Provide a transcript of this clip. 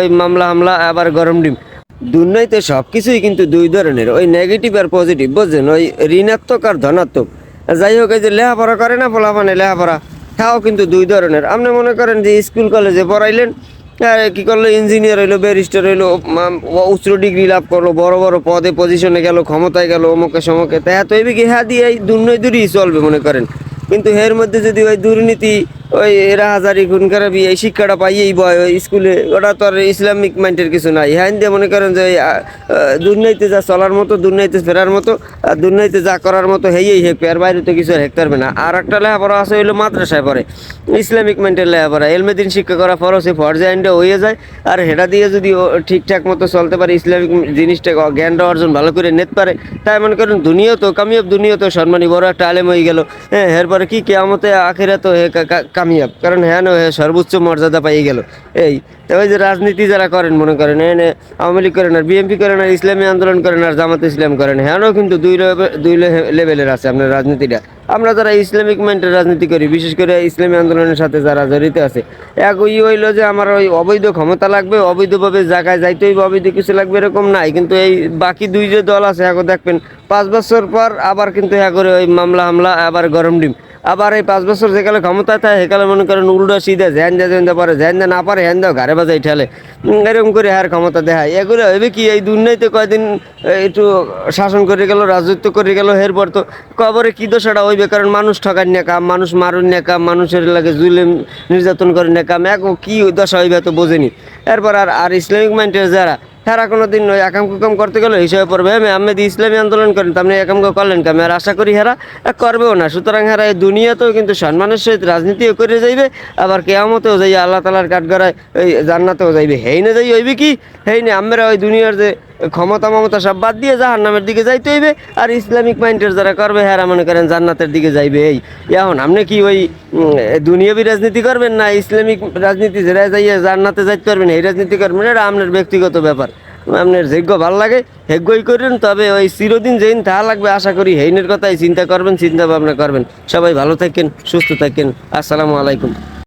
ওই মামলা হামলা আবার গরম ডিম। দুর্নীতি সব কিছুই কিন্তু দুই ধরনের, ওই নেগেটিভ আর পজিটিভ, বুঝছেন? ওই ঋণাত্মক আর ধনাত্মক। যাই হোক, এই যে লেখাপড়া করে না পোলাপানে লেখাপড়া, হ্যাঁও কিন্তু দুই ধরনের। আপনি মনে করেন যে স্কুল কলেজে পড়াইলেন, কি করলো, ইঞ্জিনিয়ার হইলো, ব্যারিস্টার হইলো, উচ্চ ডিগ্রি লাভ করলো, বড় বড় পদে পজিশনে গেল, ক্ষমতায় গেল, অমুকে সমকে, তা তো এবি কি হ্যাঁ দিয়ে এই দুর্নীতি চলবে মনে করেন। কিন্তু এর মধ্যে যদি ওই দুর্নীতি, ওই রাহাজারি খুন খারাপি এই শিক্ষাটা পাইয়েই বয় ওই স্কুলে, ওটা তো আর ইসলামিক মাইন্ডের কিছু নাই। হ্যাঁ দিয়ে মনে করেন যে দুর্নীতি যা চলার মতো, দুর্নীতি ফেরার মতো, আর দুর্নীতি যা করার মতো হেয়েই হেঁকবে, আর বাইরে তো কিছু আর হেঁকতে পারবে না। আর একটা লেখাপড়া আছে হইলো মাদ্রাসায় পড়ে, ইসলামিক মাইন্ডের লেখাপড়া, এলমেদিন শিক্ষা করা ফরজ, সে ফরজে আইনটা হয়ে যায়। আর হেটা দিয়ে যদি ও ঠিকঠাক মতো চলতে পারে, ইসলামিক জিনিসটা জ্ঞানটা অর্জন ভালো করে নিতে পারে, তাই মনে করেন দুনিয়াও তো কামিয়াব, দুনিয়াও তো সম্মানী, বড় একটা আলেম হয়ে গেল। হ্যাঁ, এরপরে কি কেয়ামতে আখেরা তো হে কামিয়াব, কারণ হ্যাঁ নো হে সর্বোচ্চ মর্যাদা পাই গেল। এই তো ওই যে রাজনীতি যারা করেন মনে করেন, এনে আওয়ামী লীগ করেন আর বিএনপি করেন আর ইসলামী আন্দোলন করেন আর জামাত ইসলাম করেন, হ্যাঁ কিন্তু দুই লেভেলের আছে আপনার রাজনীতিটা। আমরা যারা ইসলামিক মাইন্ডের রাজনীতি করি, বিশেষ করে ইসলামী আন্দোলনের সাথে যারা জড়িত আছে, এক ওই হইলো যে আমার ওই অবৈধ ক্ষমতা লাগবে, অবৈধভাবে জায়গায় যাইতে হইবে, অবৈধ কিছু লাগবে, এরকম নাই। কিন্তু এই বাকি দুই যে দল আছে, এখন দেখবেন 5 বছর পর আবার কিন্তু হ্যাঁ করে ওই মামলা হামলা আবার গরম ডিম। আবার এই 5 বছর যেকালে ক্ষমতায় থাকে সেকালে মনে করেন উল্টো সিধে ধ্যান দে পারে, ধ্যান দে না পারে হ্যান দাও ঘাড়ে বাজাই ঠেলে, এরকম করে হ্যার ক্ষমতা দেখায়। এগুলো হবে কি, এই দুর্নীতি কয়দিন একটু শাসন করে গেল, রাজত্ব করে গেল, এরপর তো কবরে কি দোষটা হইবে, কারণ মানুষ ঠকান না কাম, মানুষ মারুন না কাম, মানুষের লাগে জুলেম নির্যাতন করেন না কাম, এক কি দশা হইবে তো বোঝেনি। এরপর আর ইসলামিক মাইন্ডের যারা, হেরা কোনো দিন ওই একাম কুকাম করতে গেলো হিসাবে পড়বে, আমি ইসলামী আন্দোলন করেন তো আপনি একাম করলেন কামে, আর আশা করি হেরা করবেও না। সুতরাং হেরা এই দুনিয়াতেও কিন্তু সম্মানের সহিত রাজনীতিও করে যাইবে, আবার কেয়ামতেও যাই আল্লাহ তালার কাঠগড়ায় ওই জান্নাতেও যাইবে। হেই না যাই হইবে কি, হেই না আমরা ওই দুনিয়ার যে ক্ষমতা মমতা সব বাদ দিয়ে জাহান্নামের দিকে যাইতে হইবে, আর ইসলামিক মাইন্ডের যারা করবে হেরা মনে করেন জান্নাতের দিকে যাইবে। এই এখন আপনি কি ওই দুনিয়াবী রাজনীতি করবেন না ইসলামিক রাজনীতি যারা যাইয়া জান্নাতে যাইতে পারবেন এই রাজনীতি করবেন, এটা আপনার ব্যক্তিগত ব্যাপার। আপনার যোগ্য ভাল লাগে হেগ্যই করেন, তবে ওই চিরদিন যেদিন তা লাগবে আশা করি হেইনের কথাই চিন্তা করবেন, চিন্তা ভাবনা করবেন। সবাই ভালো থাকেন, সুস্থ থাকেন, আসসালামু আলাইকুম।